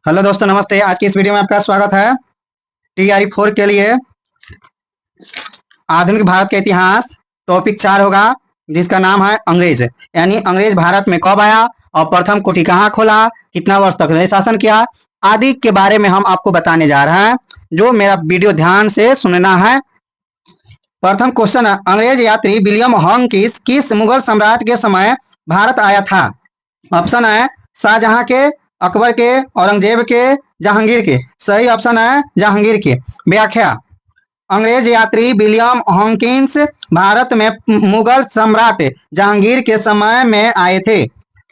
Hello दोस्तों, नमस्ते। आज की इस वीडियो में आपका स्वागत है। TRE 4 के लिए आधुनिक भारत का इतिहास टॉपिक 4 होगा, जिसका नाम है अंग्रेज। यानी अंग्रेज भारत में कब आया और प्रथम कोठी कहाँ खोला, कितना वर्ष तक शासन किया आदि के बारे में हम आपको बताने जा रहे हैं। जो मेरा वीडियो ध्यान से सुनना है। प्रथम क्वेश्चन है, अंग्रेज यात्री विलियम हॉकिंस किस मुगल सम्राट के समय भारत आया था? ऑप्शन है शाहजहां के, अकबर के, औरंगजेब के, जहांगीर के। सही ऑप्शन है जहांगीर के। व्याख्या। अंग्रेज यात्री विलियम हॉकिंस भारत में मुगल सम्राट जहांगीर के समय में आए थे।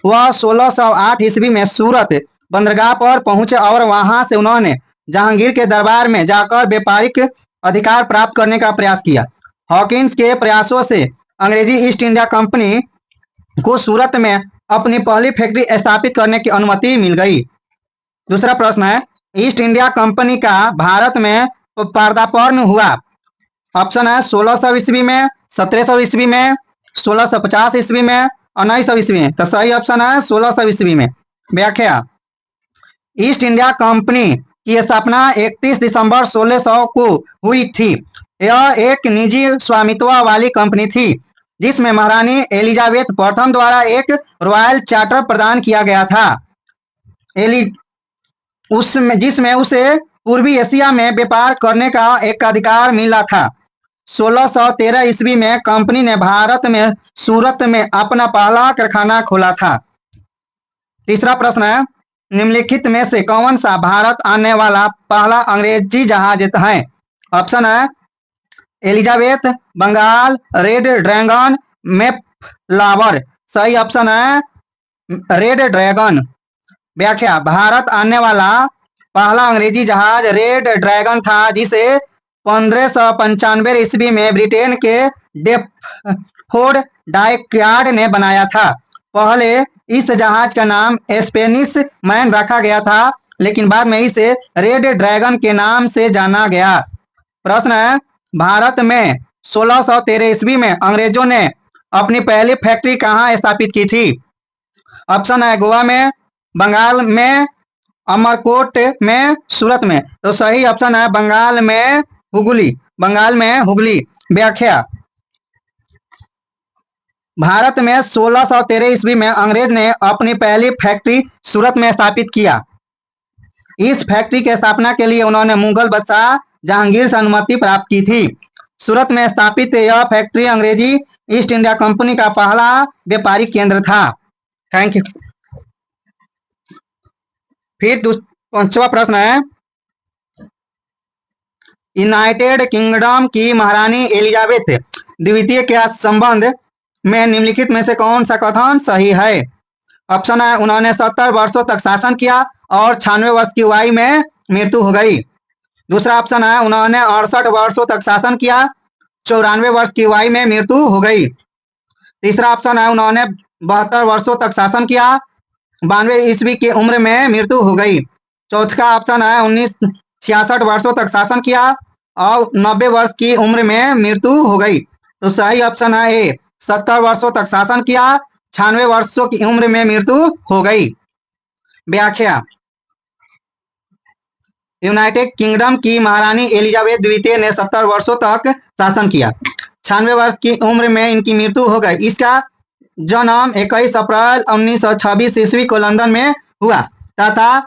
वह 1608 ईस्वी में सूरत बंदरगाह पर पहुंचे और वहां से उन्होंने जहांगीर के दरबार में जाकर व्यापारिक अधिकार प्राप्त करने का प्रयास किया। हॉकिंस के प्रयासों से अंग्रेजी ईस्ट इंडिया कंपनी को सूरत में अपनी पहली फैक्ट्री स्थापित करने की अनुमति मिल गई। दूसरा प्रश्न है, ईस्ट इंडिया कंपनी का भारत में पदार्पण हुआ? ऑप्शन है 1600 ईस्वी में, 1700 ईस्वी में, 1650 ईस्वी में, 1900 ईस्वी में। तो सही ऑप्शन है 1600 ईस्वी में। व्याख्या। ईस्ट इंडिया कंपनी की स्थापना 31 दिसंबर 1600 को हुई थी। यह एक निजी स्वामित्व वाली कंपनी थी जिसमें महारानी एलिजाबेथ प्रथम द्वारा एक रॉयल चार्टर प्रदान किया गया था, जिसमें उसे पूर्वी एशिया में व्यापार करने का एक अधिकार मिला था। 1613 ईस्वी में कंपनी ने भारत में सूरत में अपना पहला कारखाना खोला था। तीसरा प्रश्न है, निम्नलिखित में से कौन सा भारत आने वाला पहला अंग्रेजी जहाज है? ऑप्शन है Elizabeth, Bengal, red dragon, Mayflower. सही ऑप्शन है रेड ड्रैगन। व्याख्या। भारत आने वाला पहला अंग्रेजी जहाज रेड ड्रैगन था, जिसे 1595 ईस्वी में ब्रिटेन के डेफोर्ड डाकयार्ड ने बनाया था। पहले इस जहाज का नाम स्पेनिश मैन रखा गया था, लेकिन बाद में इसे रेड ड्रैगन के नाम से जाना गया। प्रश्न है, भारत में 1613 ईस्वी में अंग्रेजों ने अपनी पहली फैक्ट्री कहाँ स्थापित की थी? ऑप्शन है गोवा में, बंगाल में, अमरकोट में, सूरत में। तो सही ऑप्शन है बंगाल में हुगली। बंगाल में हुगली। व्याख्या। भारत में 1613 ईस्वी में अंग्रेज ने अपनी पहली फैक्ट्री सूरत में स्थापित किया। इस फैक्ट्री की स्थापना के लिए उन्होंने मुगल बादशाह जहांगीर से अनुमति प्राप्त की थी। सूरत में स्थापित यह फैक्ट्री अंग्रेजी ईस्ट इंडिया कंपनी का पहला व्यापारिक केंद्र था। Thank you. फिर पांचवा प्रश्न है, यूनाइटेड किंगडम की महारानी एलिजाबेथ द्वितीय के संबंध में निम्नलिखित में से कौन सा कथन सही है? ऑप्शन है उन्होंने 70 वर्षों तक शासन किया और 96 वर्ष की आयु में मृत्यु हो गई। दूसरा ऑप्शन है उन्होंने 68 वर्षों तक शासन किया, 94 वर्ष की आयु में मृत्यु हो गई। तीसरा ऑप्शन है उन्होंने 72 वर्षों तक शासन किया, 92 ईस्वी की उम्र में मृत्यु हो गई। चौथा ऑप्शन है 1966 वर्षों तक शासन किया और 90 वर्ष की उम्र में मृत्यु हो गई। तो सही ऑप्शन है ए, 70 वर्षों तक शासन किया, 96 वर्षों की उम्र में मृत्यु हो गई। व्याख्या। यूनाइटेड किंगडम की महारानी एलिजाबेथ द्वितीय ने 70 वर्षों तक शासन किया, 96 वर्ष की उम्र में इनकी मृत्यु हो गई। इसका जन्म 21 अप्रैल 1926 ईस्वी को लंदन में हुआ तथा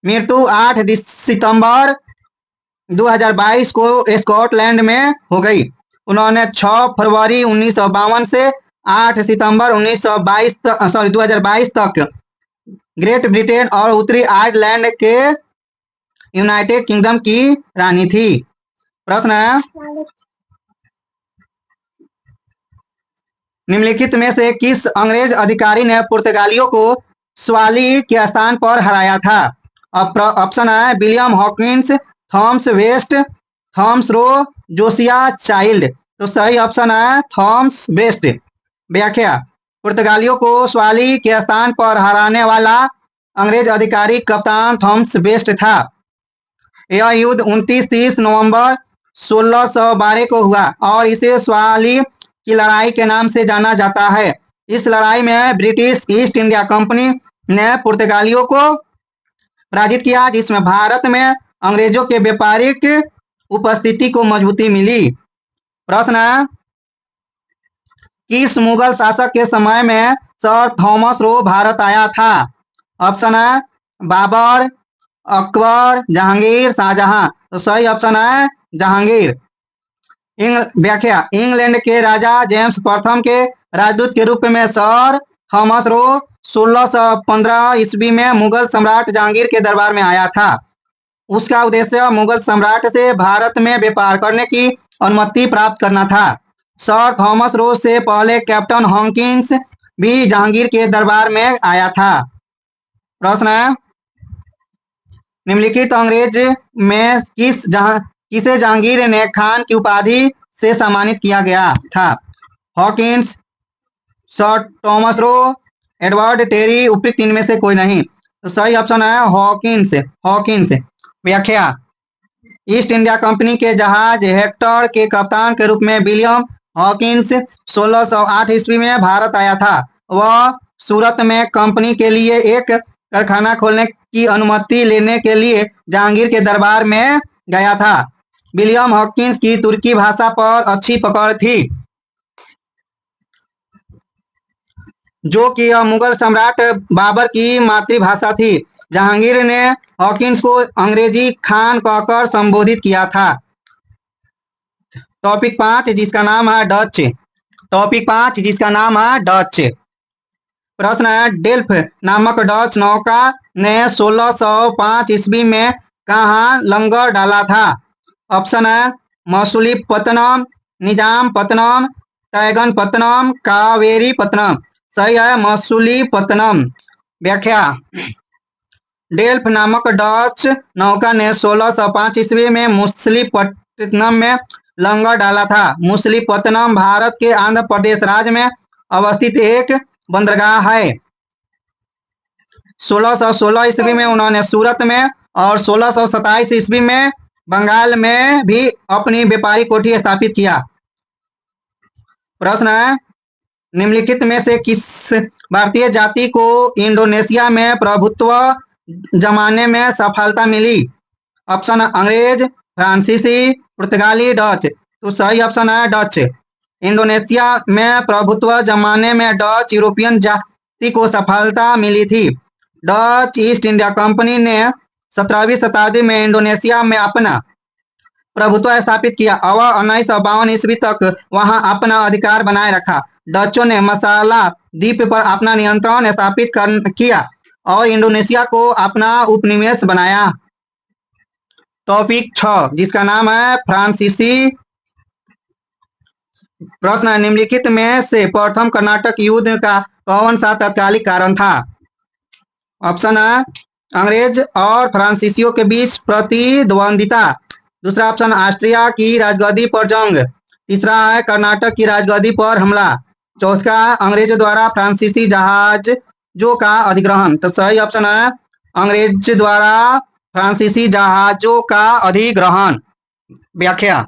मृत्यु 8 सितंबर 2022 को स्कॉटलैंड में हो गई। उन्होंने 6 फरवरी 1952 से 8 सितंबर 2022 तक ग्रेट ब्रिटेन और उत्तरी आयरलैंड के यूनाइटेड किंगडम की रानी थी। प्रश्न है, निम्नलिखित में से किस अंग्रेज अधिकारी ने पुर्तगालियों को स्वाली के स्थान पर हराया था? ऑप्शन है William Hawkins, Thomas West, Thomas Roe, Josiah Child. तो सही ऑप्शन है थॉमस वेस्ट। व्याख्या। पुर्तगालियों को स्वाली के स्थान पर हराने वाला अंग्रेज अधिकारी कप्तान थॉमस वेस्ट था। यह युद्ध 29-30 नवंबर 1612 को हुआ और इसे स्वाली की लड़ाई के नाम से जाना जाता है। इस लड़ाई में ब्रिटिश ईस्ट इंडिया कंपनी ने पुर्तगालियों को पराजित किया, जिसमें भारत में अंग्रेजों के व्यापारिक उपस्थिति को मजबूती मिली। प्रश्न है, किस मुगल शासक के समय में सर थॉमस रो भारत आया था? ऑप्शन है बाबर, अकबर, जहांगीर, शाहजहां। तो सही ऑप्शन है जहांगीर। व्याख्या, इंग्लैंड के राजा जेम्स प्रथम के राजदूत के रूप में सर थॉमस रो 1615 ईस्वी में मुगल सम्राट जहांगीर के दरबार में आया था। उसका उद्देश्य मुगल सम्राट से भारत में व्यापार करने की अनुमति प्राप्त करना था। सर थॉमस रो से पहले कैप्टन हॉकिंस भी जहांगीर के दरबार में आया था। प्रश्न है, निम्नलिखित अंग्रेज में किसे जहांगीर ने खान की उपाधि से सम्मानित किया गया था? Hawkins, sir Thomas Roe, Edward Terry, उपयुक्त इनमें से कोई नहीं। तो सही ऑप्शन है हॉकिंस। हॉकिंस। व्याख्या, ईस्ट इंडिया कंपनी के जहाज हेक्टर के कप्तान के रूप में विलियम हॉकिंस 1608 ईस्वी में भारत आया था। वह सूरत में कंपनी के लिए एक कारखाना खोलने की अनुमति लेने के लिए जहांगीर के दरबार में गया था। विलियम हॉकिंस की तुर्की भाषा पर अच्छी पकड़ थी, जो कि मुगल सम्राट बाबर की मातृभाषा थी। जहांगीर ने हॉकिंस को अंग्रेजी खान कहकर संबोधित किया था। टॉपिक 5 जिसका नाम है डच। टॉपिक 5 जिसका नाम है डच। प्रश्न है, डेल्फ नामक डच नौका ने 1605 ईस्वी में कहाँ लंगर डाला था? ऑप्शन है मसूलीपट्टनम, निजामपट्टनम, तैगनपट्टनम, कावेरीपट्टनम। सही है मसूलीपट्टनम। व्याख्या, डेल्फ नामक डच नौका ने 1605 ईस्वी में मसूलीपट्टनम में लंगर डाला था। मसूलीपट्टनम भारत के आंध्र प्रदेश राज्य में अवस्थित एक बंदरगाह है। 1616 ईस्वी में उन्होंने सूरत में और 1627 ईस्वी में बंगाल में भी अपनी व्यापारिक कोठी स्थापित किया। प्रश्न है, निम्नलिखित में से किस भारतीय जाति को इंडोनेशिया में प्रभुत्व जमाने में सफलता मिली? ऑप्शन अंग्रेज, फ्रांसीसी, पुर्तगाली, डच। तो सही ऑप्शन है डच। इंडोनेशिया में प्रभुत्व जमाने में डच यूरोपियन जाति को सफलता मिली थी। डच ईस्ट इंडिया कंपनी ने 17वीं शताब्दी में इंडोनेशिया में अपना प्रभुत्व स्थापित किया और 1952 ईस्वी तक वहां अपना अधिकार बनाए रखा। डचों ने मसाला द्वीप पर अपना नियंत्रण स्थापित किया और इंडोनेशिया को अपना उपनिवेश बनाया। टॉपिक 6 जिसका नाम है फ्रांसीसी। प्रश्न है, निम्नलिखित में से प्रथम कर्नाटक युद्ध का कौन सा तत्कालिक कारण था? ऑप्शन है अंग्रेज और फ्रांसीसियों के बीच प्रतिद्वंदिता। दूसरा ऑप्शन ऑस्ट्रिया की राजगद्दी पर जंग। तीसरा है कर्नाटक की राजगद्दी पर हमला। चौथा अंग्रेजों द्वारा फ्रांसीसी जहाजों का अधिग्रहण। तो सही ऑप्शन है अंग्रेज द्वारा फ्रांसीसी जहाजों का अधिग्रहण। व्याख्या,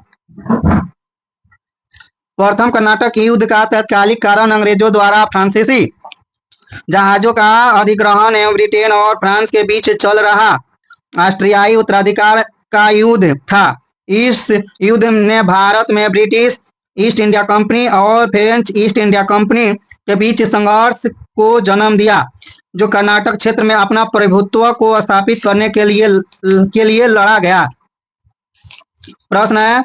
प्रथम कर्नाटक युद्ध का तत्कालिक कारण अंग्रेजों द्वारा फ्रांसीसी जहाजों का अधिग्रहण एवं ब्रिटेन और फ्रांस के बीच चल रहा ऑस्ट्रियाई उत्तराधिकार का युद्ध था। इस युद्ध ने भारत में ब्रिटिश ईस्ट इंडिया कंपनी और फ्रेंच ईस्ट इंडिया कंपनी के बीच संघर्ष को जन्म दिया, जो कर्नाटक क्षेत्र में अपना प्रभुत्व को स्थापित करने के लिए लड़ा गया। प्रश्न है,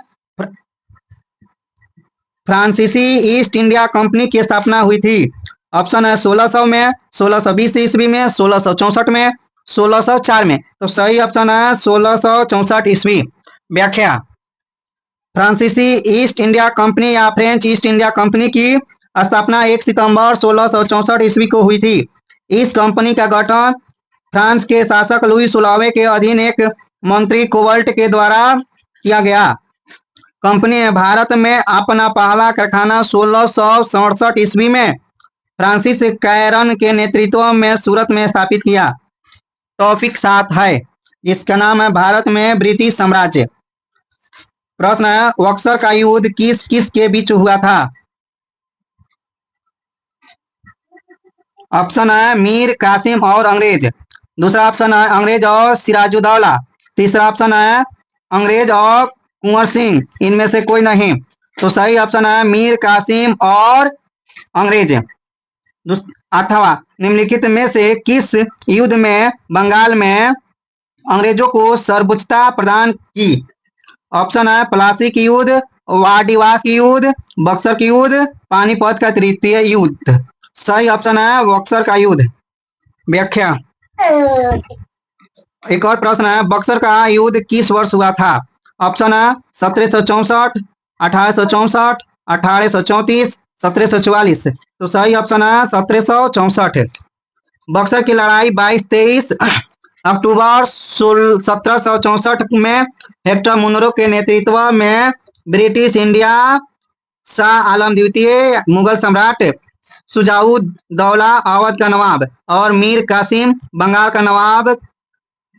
फ्रांसीसी ईस्ट इंडिया कंपनी की स्थापना हुई थी। ऑप्शन है 1600 में, 1620 ईस्वी में, 1664 में, 1604 में। तो सही ऑप्शन है 1664 ईस्वी। व्याख्या, फ्रांसीसी ईस्ट इंडिया कंपनी या फ्रेंच ईस्ट इंडिया कंपनी की स्थापना 1 सितंबर 1664 ईस्वी को हुई थी। इस कंपनी का गठन फ्रांस के शासक लुई 16वें के अधीन एक मंत्री कोवल्ट के द्वारा किया गया। कंपनी ने भारत में अपना पहला कारखाना 1667 ईस्वी में फ्रांसिस कैरन के नेतृत्व में सूरत में स्थापित किया। टॉपिक 7 है जिसका नाम है भारत में ब्रिटिश साम्राज्य। प्रश्न है, बक्सर का युद्ध किस किस के बीच हुआ था? ऑप्शन है मीर कासिम और अंग्रेज। दूसरा ऑप्शन है अंग्रेज और सिराजुद्दौला। तीसरा ऑप्शन है अंग्रेज और कुंवर सिंह, इनमें से कोई नहीं। तो सही ऑप्शन है मीर कासिम और अंग्रेज। आठवां, निम्नलिखित में से किस युद्ध में बंगाल में अंग्रेजों को सर्वोच्चता प्रदान की? ऑप्शन है प्लासी की युद्ध, वाडिवास की युद्ध, बक्सर की युद्ध, पानीपत का तृतीय युद्ध। सही ऑप्शन है बक्सर का युद्ध। व्याख्या। एक और प्रश्न है, बक्सर का युद्ध किस वर्ष हुआ था? ऑप्शन है 1764, 1864, 1834, 1744। तो सही ऑप्शन है 1764। बक्सर की लड़ाई 22-23 अक्टूबर 1764 में हेक्टर मुनरो के नेतृत्व में ब्रिटिश इंडिया शाह आलम द्वितीय, मुगल सम्राट शुजाउद्दौला अवध का नवाब और मीर कासिम बंगाल का नवाब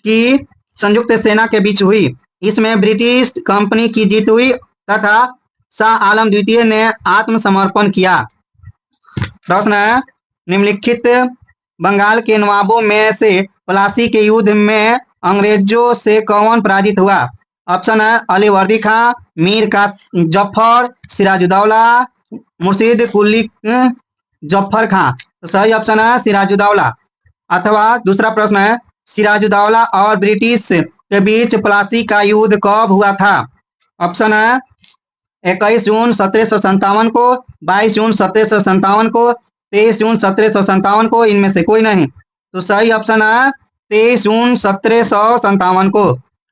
की संयुक्त सेना के बीच हुई। इसमें ब्रिटिश कंपनी की जीत हुई तथा शाह आलम द्वितीय ने आत्मसमर्पण किया। प्रश्न है, निम्नलिखित बंगाल के नवाबों में से प्लासी के युद्ध में अंग्रेजों से कौन पराजित हुआ? ऑप्शन है अलीवर्दी खां, मीर का जफर, सिराजुद्दौला, मुर्शिद कुली जफर खां। तो सही ऑप्शन है सिराजुद्दौला। अथवा दूसरा प्रश्न है, सिराजुद्दौला और ब्रिटिश के बीच प्लासी का युद्ध कब हुआ था? ऑप्शन है 21 जून 1757 को, 22 जून 1757 को, 23 जून 1757 को, इनमें से कोई नहीं। तो सही ऑप्शन है 23 जून 1757 को।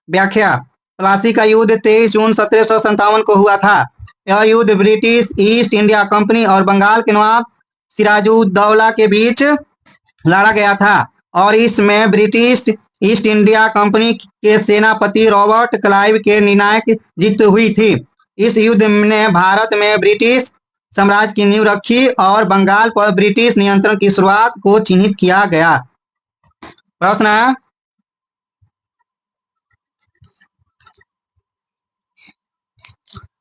व्याख्या। प्लासी का युद्ध 23 जून 1757 को हुआ था। यह युद्ध ब्रिटिश ईस्ट इंडिया कंपनी और बंगाल के नवाब सिराजुद्दौला के बीच लड़ा गया था और इसमें ब्रिटिश ईस्ट इंडिया कंपनी के सेनापति रॉबर्ट क्लाइव के निर्णायक जीत हुई थी। इस युद्ध ने भारत में ब्रिटिश साम्राज्य की नींव रखी और बंगाल पर ब्रिटिश नियंत्रण की शुरुआत को चिन्हित किया गया। प्रश्न है,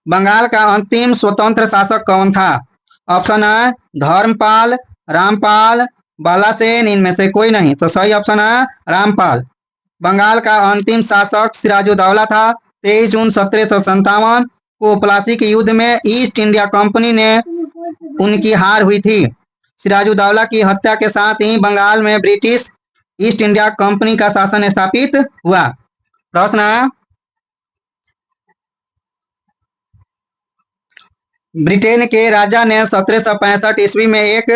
बंगाल का अंतिम स्वतंत्र शासक कौन था? ऑप्शन है धर्मपाल, रामपाल, बालासेन, इनमें से कोई नहीं। तो सही ऑप्शन है रामपाल। बंगाल का अंतिम शासक सिराजुद्दौला था। 23 जून 1757 को प्लासी के युद्ध में ईस्ट इंडिया कंपनी ने उनकी हार हुई थी। सिराजुद्दौला की हत्या के साथ ही बंगाल में ब्रिटिश ईस्ट इंडिया कंपनी का शासन स्थापित हुआ। प्रश्न है, ब्रिटेन के राजा ने 1765 ईस्वी में एक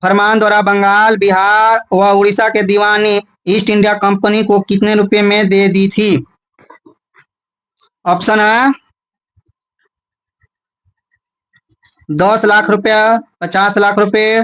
फरमान द्वारा बंगाल, बिहार व उड़ीसा के दीवानी ईस्ट इंडिया कंपनी को कितने रुपए में दे दी थी? ऑप्शन है 10 लाख रुपया, 50 लाख रुपए,